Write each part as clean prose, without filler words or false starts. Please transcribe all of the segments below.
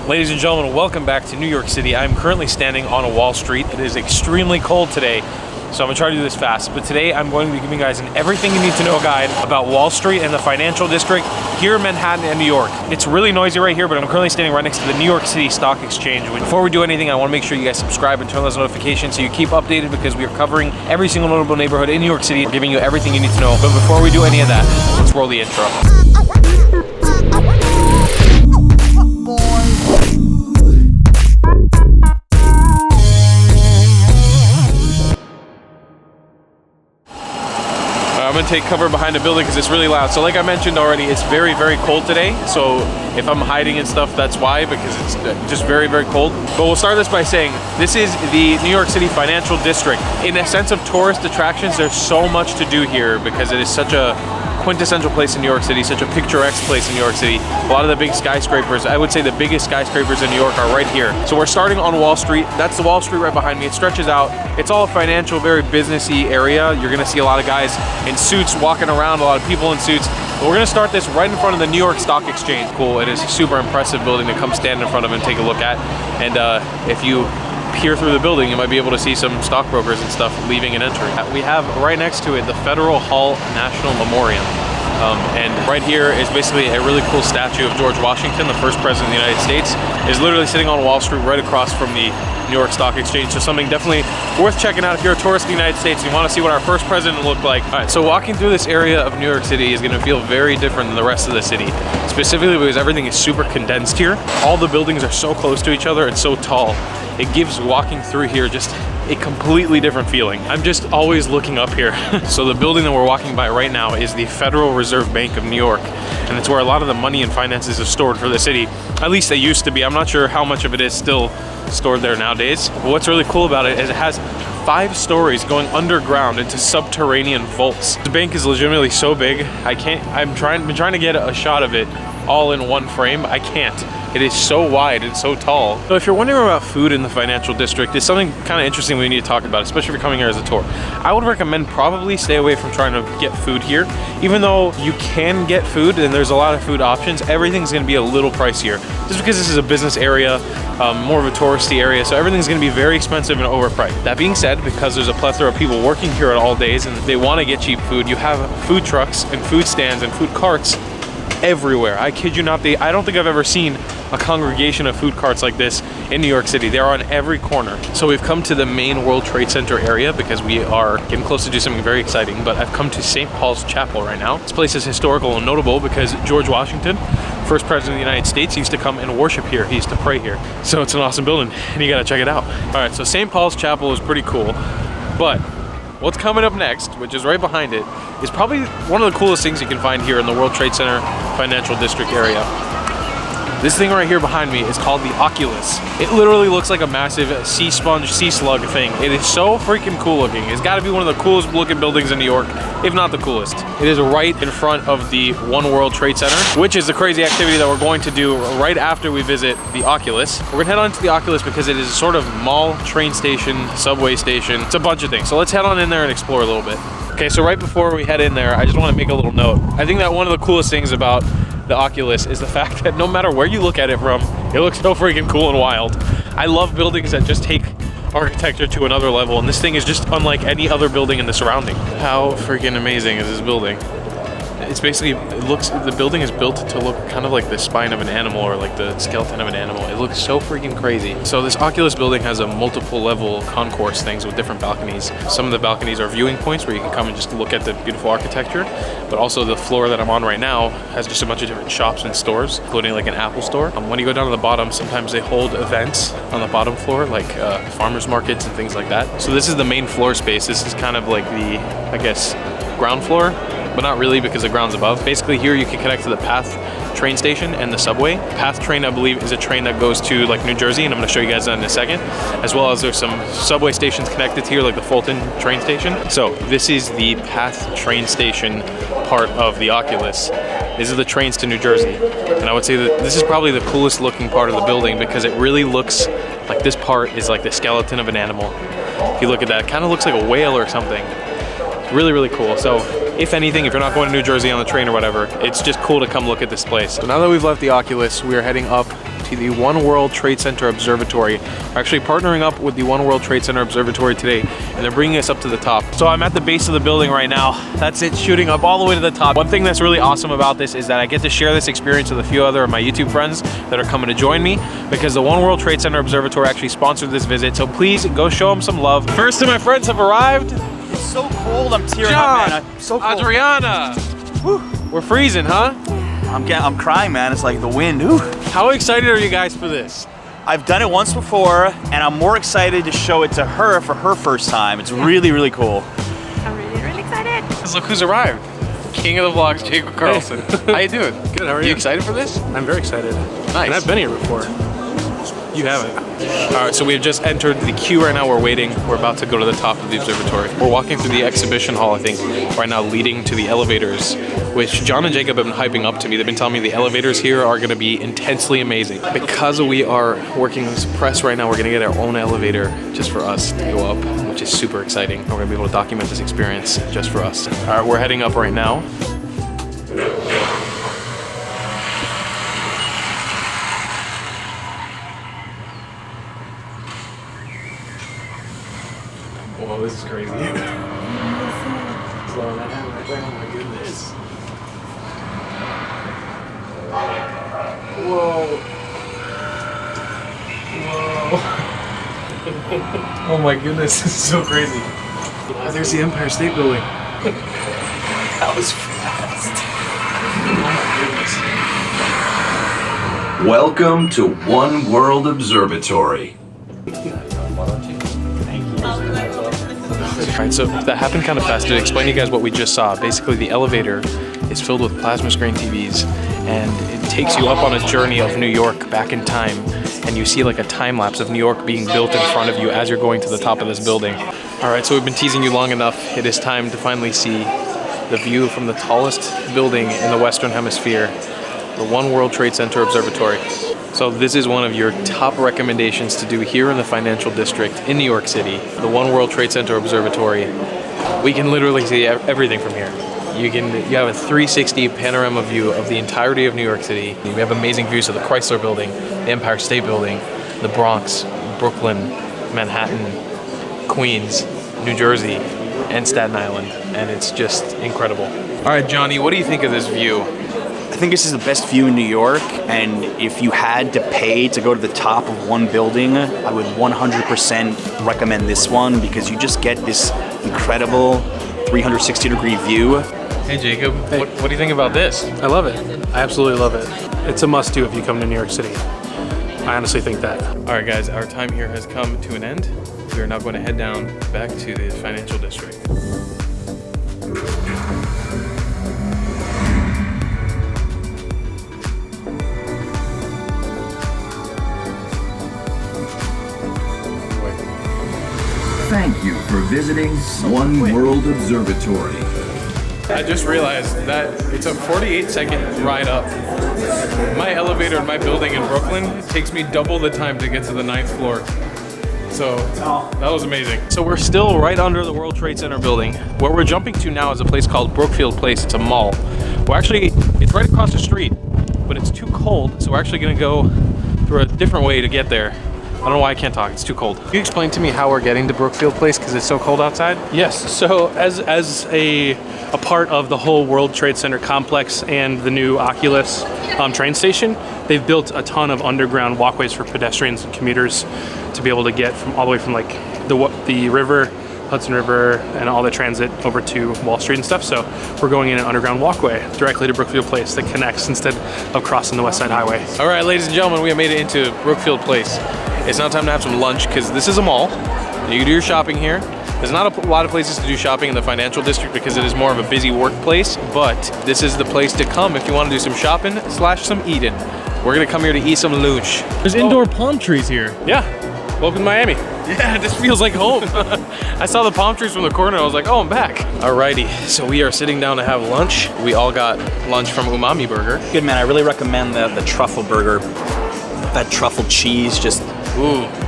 Ladies and gentlemen, welcome back to New York City. I'm currently standing on a Wall Street. It is extremely cold today, so I'm gonna try to do this fast. But today I'm going to be giving you guys an everything you need to know guide about Wall Street and the financial district here in Manhattan and New York. It's really noisy right here, but I'm currently standing right next to the New York City Stock Exchange. Before we do anything, I wanna make sure you guys subscribe and turn those notifications so you keep updated, because we are covering every single notable neighborhood in New York City. We're giving you everything you need to know. But before we do any of that, let's roll the intro. I'm gonna take cover behind a building because it's really loud. So like I mentioned already, it's very, very cold today. So if I'm hiding and stuff, that's why, because it's just very, very cold. But we'll start this by saying, this is the New York City financial district. In a sense of tourist attractions, there's so much to do here because it is such a quintessential place in New York City, such a picturesque place in New York City. A lot of the big skyscrapers, I would say the biggest skyscrapers in New York are right here. So we're starting on Wall Street. That's the Wall Street right behind me. It stretches out. It's all a financial, very businessy area. You're gonna see a lot of guys in suits walking around, a lot of people in suits. But we're gonna start this right in front of the New York Stock Exchange. Cool, it is a super impressive building to come stand in front of and take a look at. And if you peer through the building, you might be able to see some stockbrokers and stuff leaving and entering. We have right next to it the Federal Hall National Memorial. And right here is basically a really cool statue of George Washington, the first president of the United States, is literally sitting on Wall Street right across from the New York Stock Exchange. So something definitely worth checking out if you're a tourist in the United States and you want to see what our first president looked like. All right, so walking through this area of New York City is going to feel very different than the rest of the city, specifically because everything is super condensed here. All the buildings are so close to each other and so tall. It gives walking through here just a completely different feeling. I'm just always looking up here. So the building that we're walking by right now is the Federal Reserve Bank of New York, and it's where a lot of the money and finances are stored for the city. At least they used to be. I'm not sure how much of it is still stored there nowadays. But what's really cool about it is it has 5 stories going underground into subterranean vaults. The bank is legitimately so big, I've been trying to get a shot of it all in one frame. I can't. It is so wide and so tall. So if you're wondering about food in the financial district, it's something kind of interesting we need to talk about, especially if you're coming here as a tour. I would recommend probably stay away from trying to get food here. Even though you can get food and there's a lot of food options, everything's gonna be a little pricier. Just because this is a business area, more of a touristy area, so everything's gonna be very expensive and overpriced. That being said, because there's a plethora of people working here at all days and they wanna get cheap food, you have food trucks and food stands and food carts everywhere. I kid you not, I don't think I've ever seen a congregation of food carts like this in New York City. They're on every corner. So we've come to the main World Trade Center area because we are getting close to do something very exciting, but I've come to St. Paul's Chapel right now. This place is historical and notable because George Washington, first president of the United States, used to come and worship here. He used to pray here. So it's an awesome building and you gotta check it out. All right, so St. Paul's Chapel is pretty cool, but what's coming up next, which is right behind it, is probably one of the coolest things you can find here in the World Trade Center financial district area. This thing right here behind me is called the Oculus. It literally looks like a massive sea sponge, sea slug thing. It is so freaking cool looking. It's gotta be one of the coolest looking buildings in New York, if not the coolest. It is right in front of the One World Trade Center, which is the crazy activity that we're going to do right after we visit the Oculus. We're gonna head on to the Oculus because it is a sort of mall, train station, subway station. It's a bunch of things. So let's head on in there and explore a little bit. Okay, so right before we head in there, I just wanna make a little note. I think that one of the coolest things about the Oculus is the fact that no matter where you look at it from, it looks so freaking cool and wild. I love buildings that just take architecture to another level, and this thing is just unlike any other building in the surrounding. How freaking amazing is this building? It's basically, the building is built to look kind of like the spine of an animal or like the skeleton of an animal. It looks so freaking crazy. So this Oculus building has a multiple level concourse things with different balconies. Some of the balconies are viewing points where you can come and just look at the beautiful architecture, but also the floor that I'm on right now has just a bunch of different shops and stores, including like an Apple store. When you go down to the bottom, sometimes they hold events on the bottom floor, like farmers markets and things like that. So this is the main floor space. This is kind of like the, I guess, ground floor, but not really because the ground's above. Basically here you can connect to the PATH train station and the subway. PATH train, I believe, is a train that goes to like New Jersey, and I'm gonna show you guys that in a second. As well as there's some subway stations connected here, like the Fulton train station. So this is the PATH train station part of the Oculus. These are the trains to New Jersey. And I would say that this is probably the coolest looking part of the building because it really looks like this part is like the skeleton of an animal. If you look at that, it kind of looks like a whale or something. Really, really cool. So if anything, if you're not going to New Jersey on the train or whatever, it's just cool to come look at this place. So now that we've left the Oculus, we are heading up to the One World Trade Center Observatory. We're actually partnering up with the One World Trade Center Observatory today, and they're bringing us up to the top. So I'm at the base of the building right now. That's it, shooting up all the way to the top. One thing that's really awesome about this is that I get to share this experience with a few other of my YouTube friends that are coming to join me, because the One World Trade Center Observatory actually sponsored this visit. So please go show them some love. First of my friends have arrived. It's so cold, I'm tearing up, man. I'm so cold. Adriana. Whew. We're freezing, huh? I'm crying, man. It's like the wind. Ooh. How excited are you guys for this? I've done it once before, and I'm more excited to show it to her for her first time. It's really, really cool. I'm really, really excited. Because look who's arrived. King of the vlogs, Jacob Carlson. Hey. How you doing? Good, how are you? You excited for this? I'm very excited. Nice. And I've been here before. You haven't. All right, so we've just entered the queue right now. We're waiting. We're about to go to the top of the observatory. We're walking through the exhibition hall, I think, right now, leading to the elevators, which John and Jacob have been hyping up to me. They've been telling me the elevators here are going to be intensely amazing. Because we are working as press right now, we're going to get our own elevator just for us to go up, which is super exciting. We're going to be able to document this experience just for us. All right, we're heading up right now. Whoa, this is crazy. Oh my goodness. Whoa. Whoa. Oh my goodness, this is so crazy. Oh, there's the Empire State Building. That was fast. Oh my goodness. Welcome to One World Observatory. Alright, so that happened kind of fast. To explain to you guys what we just saw, basically the elevator is filled with plasma screen TVs, and it takes you up on a journey of New York back in time, and you see like a time lapse of New York being built in front of you as you're going to the top of this building. Alright, so we've been teasing you long enough. It is time to finally see the view from the tallest building in the Western Hemisphere, the One World Trade Center Observatory. So this is one of your top recommendations to do here in the financial district in New York City, the One World Trade Center Observatory. We can literally see everything from here. You have a 360 panorama view of the entirety of New York City. We have amazing views of the Chrysler Building, the Empire State Building, the Bronx, Brooklyn, Manhattan, Queens, New Jersey, and Staten Island, and it's just incredible. All right, Johnny, what do you think of this view? I think this is the best view in New York, and if you had to pay to go to the top of one building, I would 100% recommend this one, because you just get this incredible 360-degree view. Hey Jacob, hey. What do you think about this? I love it. I absolutely love it. It's a must-do if you come to New York City. I honestly think that. All right, guys, our time here has come to an end. We are now going to head down back to the financial district. Thank you for visiting One World Observatory. I just realized that it's a 48-second ride up. My elevator in my building in Brooklyn takes me double the time to get to the 9th floor. So that was amazing. So we're still right under the World Trade Center building. Where we're jumping to now is a place called Brookfield Place. It's a mall. It's right across the street, but it's too cold, so we're actually gonna go through a different way to get there. I don't know why I can't talk, it's too cold. Can you explain to me how we're getting to Brookfield Place because it's so cold outside? Yes, so as a part of the whole World Trade Center complex and the new Oculus train station, they've built a ton of underground walkways for pedestrians and commuters to be able to get from all the way from like the river, Hudson River, and all the transit over to Wall Street and stuff. So we're going in an underground walkway directly to Brookfield Place that connects instead of crossing the West Side Highway. All right, ladies and gentlemen, we have made it into Brookfield Place. It's now time to have some lunch because this is a mall. You can do your shopping here. There's not a lot of places to do shopping in the financial district because it is more of a busy workplace, but this is the place to come if you want to do some shopping / some eating. We're gonna come here to eat some lunch. There's indoor palm trees here. Yeah, welcome to Miami. Yeah, this feels like home. I saw the palm trees from the corner. I was like, oh, I'm back. Alrighty, so we are sitting down to have lunch. We all got lunch from Umami Burger. Good, man. I really recommend the truffle burger. That truffle cheese just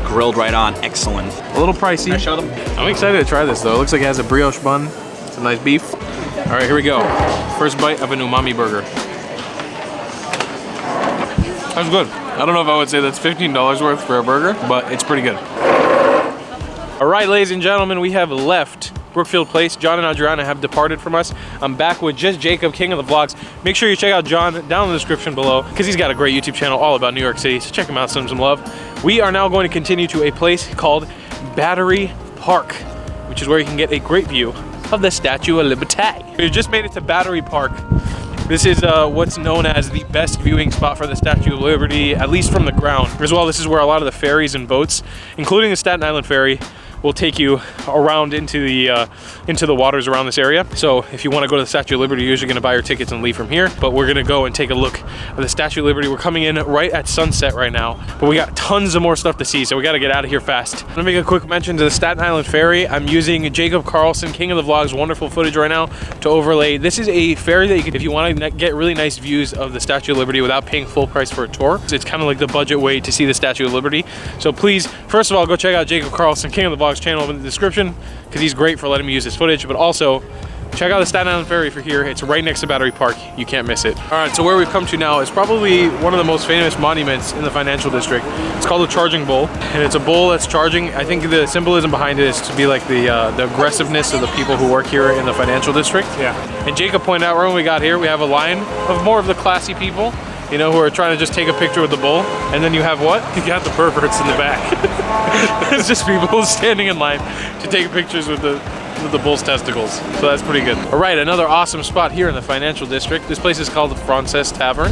grilled right on. Excellent. A little pricey. Can I show them? I'm excited to try this though. It looks like it has a brioche bun, some nice beef. All right, here we go. First bite of an Umami Burger. That's good. I don't know if I would say that's $15 worth for a burger, but it's pretty good. All right, ladies and gentlemen, we have left Brookfield Place. John and Adriana have departed from us. I'm back with just Jacob, king of the vlogs. Make sure you check out John down in the description below because he's got a great YouTube channel all about New York City. So check him out, send him some love. We are now going to continue to a place called Battery Park, which is where you can get a great view of the Statue of Liberty. We just made it to Battery Park. This is what's known as the best viewing spot for the Statue of Liberty, at least from the ground. As well, this is where a lot of the ferries and boats, including the Staten Island ferry, will take you around into the waters around this area. So if you want to go to the Statue of Liberty, you're usually going to buy your tickets and leave from here. But we're going to go and take a look at the Statue of Liberty. We're coming in right at sunset right now, but we got tons of more stuff to see, so we got to get out of here fast. I'm going to make a quick mention to the Staten Island ferry. I'm using Jacob Carlson, king of the vlogs, wonderful footage right now to overlay. This is a ferry that you can, if you want to get really nice views of the Statue of Liberty without paying full price for a tour. It's kind of like the budget way to see the Statue of Liberty. So please, first of all, go check out Jacob Carlson, king of the vlogs channel in the description, because he's great for letting me use his footage, but also check out the Staten Island ferry for here. It's right next to Battery Park. You can't miss it. All right, so where we've come to now is probably one of the most famous monuments in the financial district. It's called the Charging Bull, and it's a bull that's charging. I think the symbolism behind it is to be like the aggressiveness of the people who work here in the financial district. Yeah. And Jacob pointed out right when we got here, we have a line of more of the classy people, you know, who are trying to just take a picture with the bull. And then you have what? You got the perverts in the back. It's just people standing in line to take pictures with the bull's testicles. So that's pretty good. All right, another awesome spot here in the financial district. This place is called the Frances Tavern,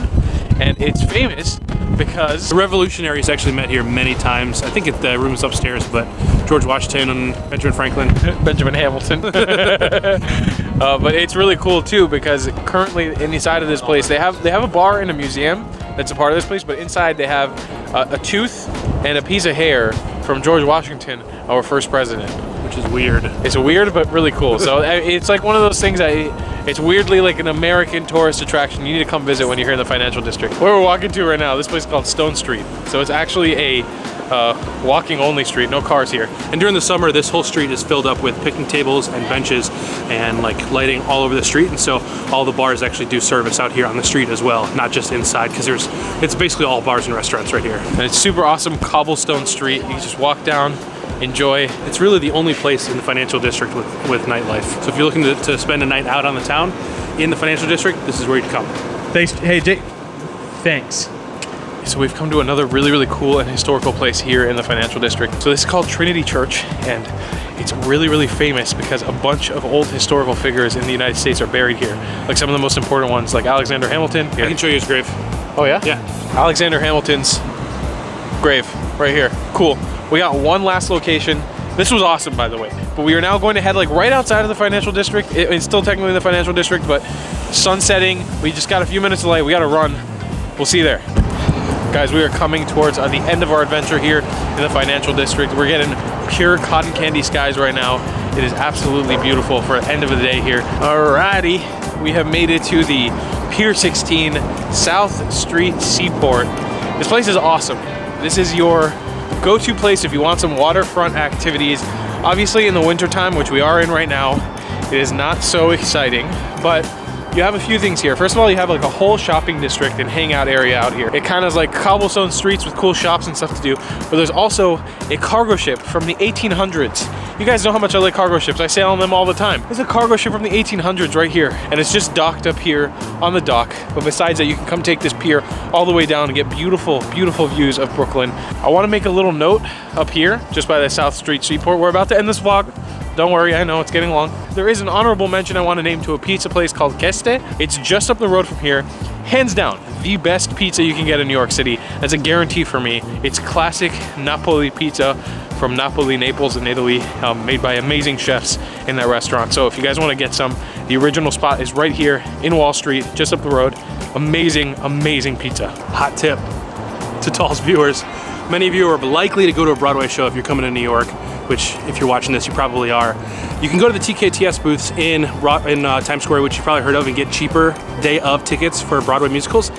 and it's famous because the revolutionaries actually met here many times. I think the room is upstairs, but George Washington and Benjamin Franklin. Benjamin Hamilton. But it's really cool too because currently inside of this place they have a bar and a museum that's a part of this place, but inside they have a tooth and a piece of hair from George Washington, our first president. Which is weird. It's weird, but really cool. So it's like one of those things that it's weirdly like an American tourist attraction. You need to come visit when you're here in the financial district. Where we're walking to right now, this place is called Stone Street. So it's actually a walking only street, no cars here. And during the summer, this whole street is filled up with picnic tables and benches and like lighting all over the street. And so all the bars actually do service out here on the street as well, not just inside, because it's basically all bars and restaurants right here. And it's super awesome cobblestone street. You can just walk down, enjoy. It's really the only place in the financial district with nightlife. So if you're looking to spend a night out on the town in the financial district, this is where you'd come. Thanks. Hey, Jake. Thanks. So we've come to another really, really cool and historical place here in the financial district. So this is called Trinity Church, and it's really, really famous because a bunch of old historical figures in the United States are buried here. Like some of the most important ones, like Alexander Hamilton. Here. I can show you his grave. Oh yeah? Yeah. Alexander Hamilton's grave right here. Cool. We got one last location. This was awesome, by the way. But we are now going to head like right outside of the financial district. It's still technically the financial district, but sun setting. We just got a few minutes of light. We got to run. We'll see you there. Guys, we are coming towards the end of our adventure here in the financial district. We're getting pure cotton candy skies right now. It is absolutely beautiful for the end of the day here. Alrighty, we have made it to the Pier 16 South Street Seaport. This place is awesome. This is your go-to place if you want some waterfront activities. Obviously in the wintertime, which we are in right now, it is not so exciting, but you have a few things here. First of all, you have like a whole shopping district and hangout area out here. It kind of is like cobblestone streets with cool shops and stuff to do. But there's also a cargo ship from the 1800s. You guys know how much I like cargo ships. I sail on them all the time. There's a cargo ship from the 1800s right here, and it's just docked up here on the dock. But besides that, you can come take this pier all the way down and get beautiful, beautiful views of Brooklyn. I want to make a little note up here, just by the South Street Seaport. We're about to end this vlog. Don't worry, I know it's getting long. There is an honorable mention I want to name to a pizza place called Keste. It's just up the road from here. Hands down, the best pizza you can get in New York City. That's a guarantee for me. It's classic Napoli pizza from Napoli, Naples in Italy, made by amazing chefs in that restaurant. So if you guys want to get some, the original spot is right here in Wall Street, just up the road. Amazing, amazing pizza. Hot tip to Tall's viewers. Many of you are likely to go to a Broadway show if you're coming to New York, which if you're watching this, you probably are. You can go to the TKTS booths in Times Square, which you've probably heard of, and get cheaper day of tickets for Broadway musicals.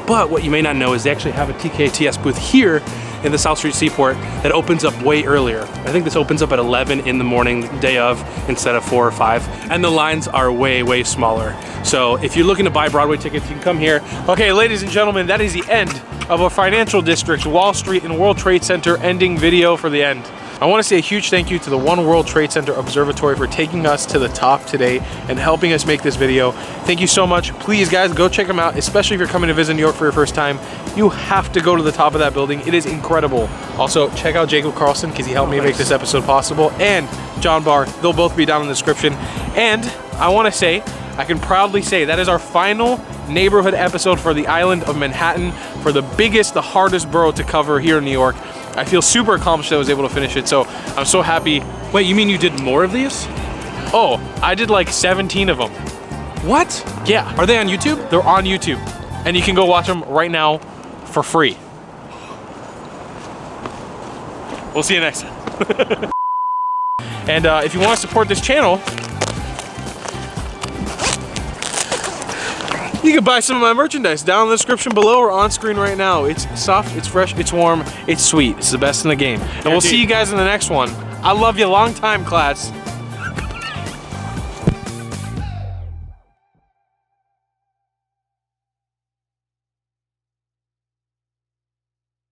But what you may not know is they actually have a TKTS booth here in the South Street Seaport that opens up way earlier. I think this opens up at 11 in the morning, day of, instead of 4 or 5. And the lines are way, way smaller. So if you're looking to buy Broadway tickets, you can come here. Okay, ladies and gentlemen, that is the end of a financial district, Wall Street and World Trade Center ending video for the end. I want to say a huge thank you to the One World Trade Center Observatory for taking us to the top today and helping us make this video. Thank you so much. Please guys, go check them out, especially if you're coming to visit New York for your first time. You have to go to the top of that building. It is incredible. Also, check out Jacob Carlson because he helped me make this episode possible, and John Barr. They'll both be down in the description. And I want to say, I can proudly say that is our final neighborhood episode for the island of Manhattan, for the biggest, the hardest borough to cover here in New York. I feel super accomplished that I was able to finish it, so I'm so happy. Wait, you mean you did more of these? Oh, I did like 17 of them. What? Yeah. Are they on YouTube? They're on YouTube, and you can go watch them right now for free. We'll see you next time. And if you want to support this channel, you can buy some of my merchandise down in the description below or on screen right now. It's soft, it's fresh, it's warm, it's sweet. It's the best in the game. And we'll see you guys in the next one. I love you. Long time, class.